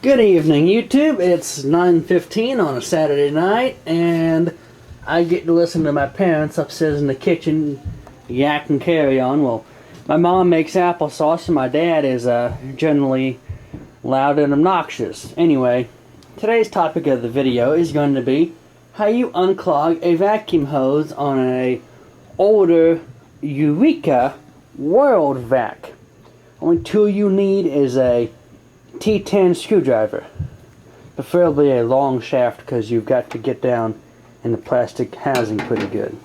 Good evening, YouTube. It's 9:15 on a Saturday night, and I get to listen to my parents upstairs in the kitchen yak and carry on. Well, my mom makes applesauce, and my dad is generally loud and obnoxious. Anyway, today's topic of the video is going to be how you unclog a vacuum hose on a older Eureka World Vac. Only tool you need is a T10 screwdriver, preferably a long shaft because you've got to get down in the plastic housing pretty good.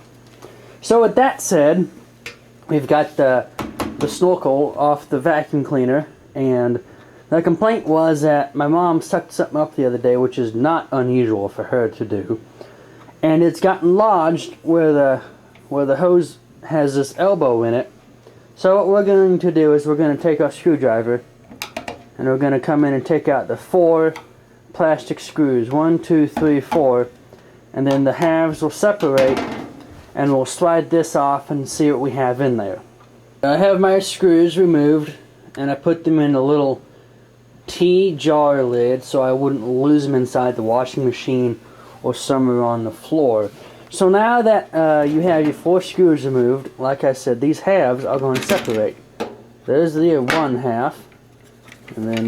So with that said, we've got the snorkel off the vacuum cleaner, and the complaint was that my mom sucked something up the other day, which is not unusual for her to do, and it's gotten lodged where the hose has this elbow in it. So what we're going to do is we're going to take our screwdriver and we're going to come in and take out the 4 plastic screws. 1, 2, 3, 4. And then the halves will separate, and we'll slide this off and see what we have in there. I have my screws removed, and I put them in a little T-jar lid so I wouldn't lose them inside the washing machine or somewhere on the floor. So now that you have your 4 screws removed, like I said, these halves are going to separate. There's the one half. And then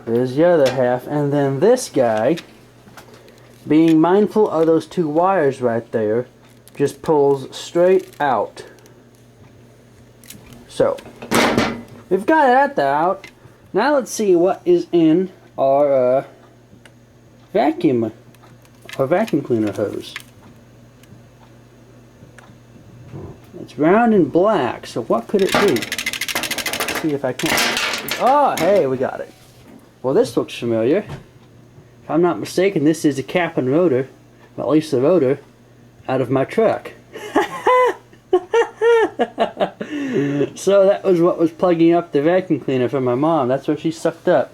there's the other half, and then this guy, being mindful of those 2 wires right there, just pulls straight out. So we've got that out. Now let's see what is in our vacuum cleaner hose. It's round and black, so what could it be? Let's see if I can. Oh, hey, we got it. Well, this looks familiar. If I'm not mistaken, this is the cap and rotor, well, at least the rotor, out of my truck. So that was what was plugging up the vacuum cleaner for my mom. That's what she sucked up.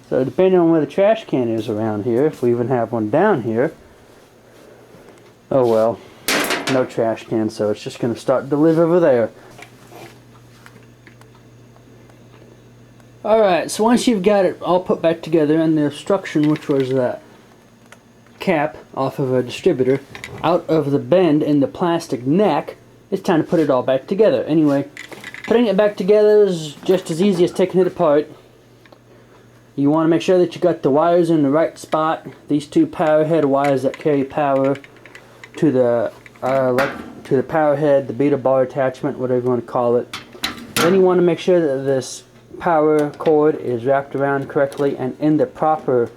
So depending on where the trash can is around here, if we even have one down here, oh well, no trash can, so it's just going to start to live over there. Alright, so once you've got it all put back together and the obstruction, which was that cap off of a distributor, out of the bend in the plastic neck, it's time to put it all back together. Anyway, putting it back together is just as easy as taking it apart. You want to make sure that you got the wires in the right spot. These 2 power head wires that carry power to the power head, the beta bar attachment, whatever you want to call it. Then you want to make sure that this power cord is wrapped around correctly and in the proper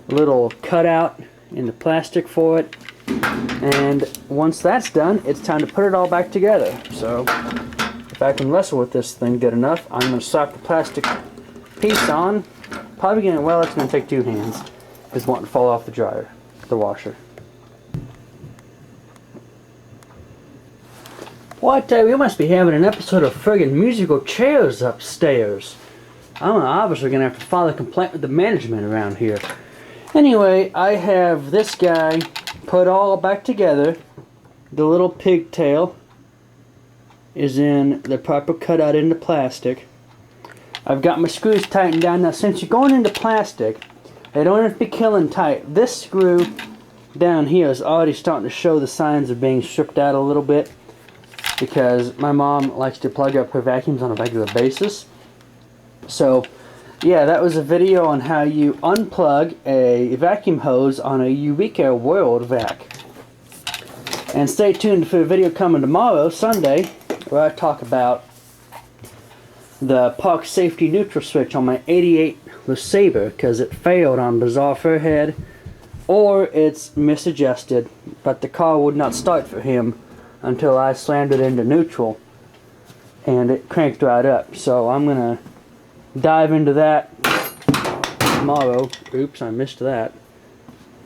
little cutout in the plastic for it. And once that's done, it's time to put it all back together. So if I can wrestle with this thing good enough, I'm going to slap the plastic piece on. Probably going to, well, it's going to take 2 hands because it won't fall off the washer. What, we must be having an episode of friggin' musical chairs upstairs. I'm obviously going to have to file a complaint with the management around here. Anyway, I have this guy put all back together. The little pigtail is in the proper cutout in the plastic. I've got my screws tightened down. Now, since you're going into plastic, they don't have to be killing tight. This screw down here is already starting to show the signs of being stripped out a little bit, because my mom likes to plug up her vacuums on a regular basis. So yeah, that was a video on how you unplug a vacuum hose on a Eureka World Vac. And stay tuned for a video coming tomorrow, Sunday, where I talk about the park safety neutral switch on my 88 LeSabre, because it failed on bizarre Furhead, or it's misadjusted, but the car would not start for him until I slammed it into neutral and it cranked right up. So I'm gonna dive into that tomorrow. Oops, I missed that.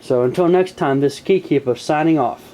So until next time, this is Keykeeper signing off.